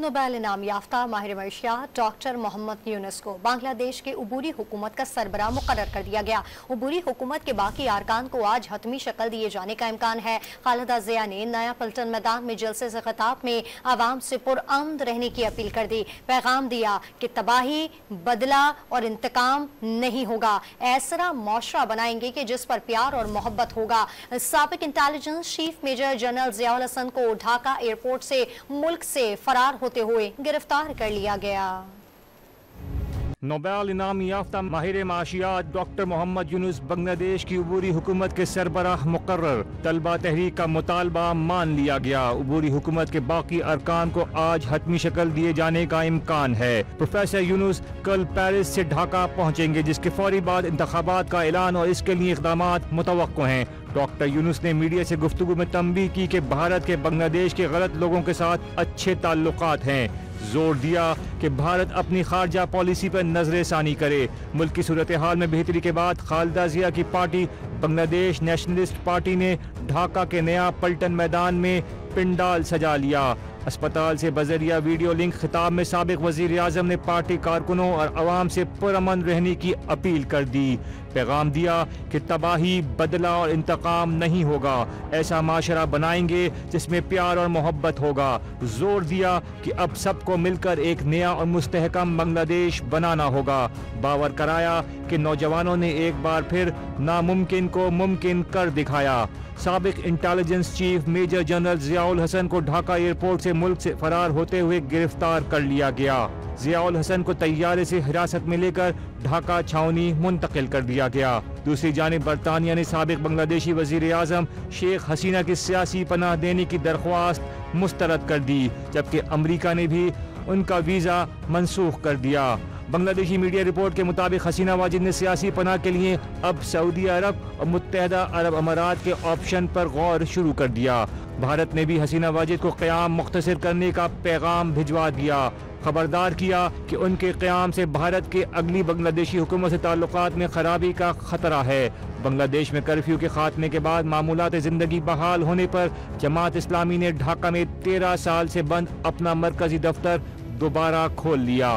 Nobel इनाम याफ्ता माहिर मईशियात डॉक्टर मोहम्मद यूनुस को बांग्लादेश के उबूरी हुकूमत का सरबराह मुकर्रर कर दिया गया। उबूरी हुकूमत के बाकी अरकान को आज हतमी शक्ल दिए जाने का इम्कान है। खालिदा जिया ने नया पलटन मैदान में जलसे से खिताब में आवाम से पुरअमन रहने की अपील कर दी। पैगाम दिया कि तबाही, बदला और इंतकाम नहीं होगा। ऐसा मुआशरा बनाएंगे कि जिस पर प्यार और मोहब्बत होगा। साबिक intelligence chief major general Ziaul Hasan को ढाका एयरपोर्ट से मुल्क से फरार होते हुए गिरफ्तार कर लिया गया। नोबेल इनाम याफ्ता माहिर माशियात डॉक्टर मोहम्मद यूनुस बांग्लादेश की उबूरी हुकूमत के सरबराह मुकर्रर। तलबा तहरीक का मुतालबा मान लिया गया। उबूरी हुकूमत के बाकी अरकान को आज हतमी शक्ल दिए जाने का इम्कान है। प्रोफेसर यूनुस कल पेरिस से ढाका पहुंचेंगे, जिसके फौरी बाद इंतखाबात का ऐलान और इसके लिए इक़दामात मुतवक्को हैं। डॉक्टर यूनुस ने मीडिया से गुफ्तगू में तंबीह की कि भारत के बांग्लादेश के गलत लोगों के साथ अच्छे ताल्लुकात हैं। जोर दिया कि भारत अपनी खारजा पॉलिसी पर नजर सानी करे। मुल्क की सूरत हाल में बेहतरी के बाद खालिदा जिया की पार्टी बांग्लादेश नेशनलिस्ट पार्टी ने ढाका के नया पलटन मैदान में पिंडाल सजा लिया। अस्पताल से बजरिया वीडियो लिंक खिताब में साबिक वजीर आजम ने पार्टी कारकुनों और अवाम से पुरअमन रहने की अपील कर दी। पैगाम दिया कि तबाही, बदला और इंतकाम नहीं होगा। ऐसा माशरा बनाएंगे जिसमें प्यार और मोहब्बत होगा। जोर दिया कि अब सबको मिलकर एक नया और मुस्तहकम बांग्लादेश बनाना होगा। बावर कराया कि नौजवानों ने एक बार फिर नामुमकिन को मुमकिन कर दिखाया। साबिक intelligence chief major general Ziaul Hasan को ढाका एयरपोर्ट से मुल्क से फरार होते हुए गिरफ्तार कर लिया गया। जियाउल हसन को तैयारे से हिरासत में लेकर ढाका छावनी मुंतकिल कर दिया गया। दूसरी जानिब बरतानिया ने साबिक बांग्लादेशी वजीर आजम शेख हसीना की सियासी पनाह देने की दरख्वास्त मुस्तरद कर दी, जबकि अमरीका ने भी उनका वीज़ा मनसूख कर दिया। बांग्लादेशी मीडिया रिपोर्ट के मुताबिक हसीना वाजिद ने सियासी पनाह के लिए अब सऊदी अरब और मुत्तहदा अरब अमारात के ऑप्शन पर गौर शुरू कर दिया। भारत ने भी हसीना वाजिद को क़याम मुख्तसर करने का पैगाम भिजवा दिया। खबरदार किया कि उनके क़याम से भारत के अगली बांग्लादेशी हुकूमत से ताल्लुकात में खराबी का खतरा है। बांग्लादेश में कर्फ्यू के खात्मे के बाद मामूलात ज़िंदगी बहाल होने पर जमात इस्लामी ने ढाका में 13 साल से बंद अपना मरकजी दफ्तर दोबारा खोल लिया।